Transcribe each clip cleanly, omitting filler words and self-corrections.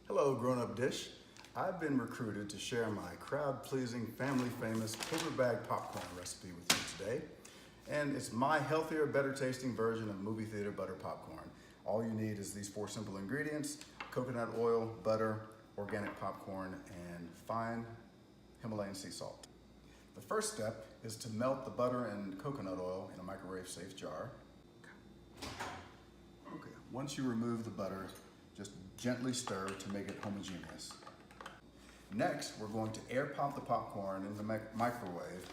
Hello, Grown Up Dish. I've been recruited to share my crowd-pleasing, family-famous paper bag popcorn recipe with you today. And it's my healthier, better-tasting version of movie theater butter popcorn. All you need is these 4 simple ingredients: coconut oil, butter, organic popcorn, and fine Himalayan sea salt. The first step is to melt the butter and coconut oil in a microwave-safe jar. Okay. Once you remove the butter, just gently stir to make it homogeneous. Next, we're going to air pop the popcorn in the microwave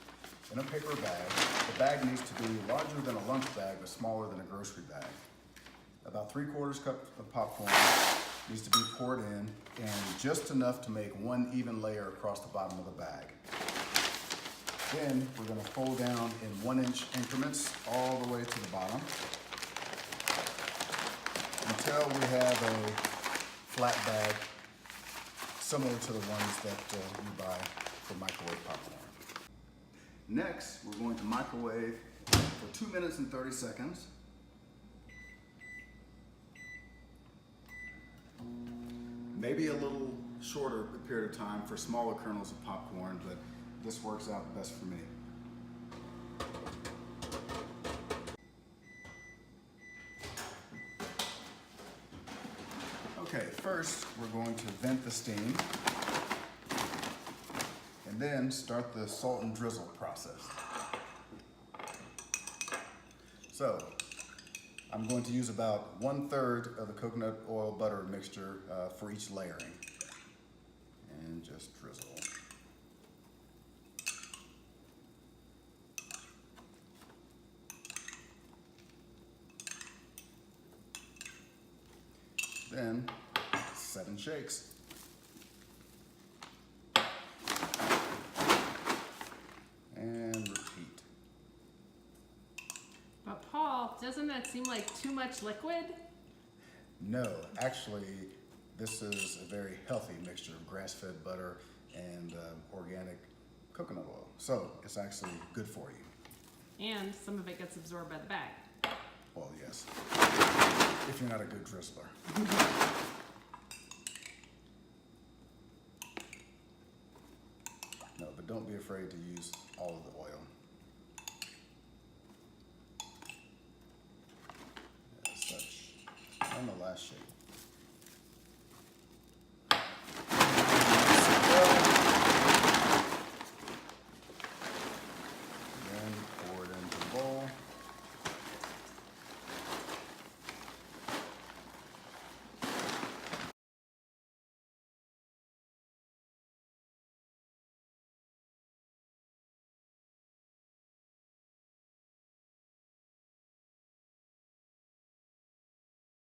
in a paper bag. The bag needs to be larger than a lunch bag, but smaller than a grocery bag. About 3/4 cup of popcorn needs to be poured in, and just enough to make one even layer across the bottom of the bag. Then we're going to fold down in 1-inch increments all the way to the bottom until we have a flat bag similar to the ones that you buy for microwave popcorn. Next, we're going to microwave for 2 minutes and 30 seconds. Maybe a little shorter period of time for smaller kernels of popcorn, but this works out best for me. Okay, first we're going to vent the steam and then start the salt and drizzle process. So I'm going to use about 1/3 of the coconut oil butter mixture for each layering, and just drizzle. Then 7 shakes. And repeat. But Paul, doesn't that seem like too much liquid? No, actually, this is a very healthy mixture of grass-fed butter and organic coconut oil. So it's actually good for you. And some of it gets absorbed by the bag. Well, yes, if you're not a good drizzler. No, but don't be afraid to use all of the oil. As such, and the last shake.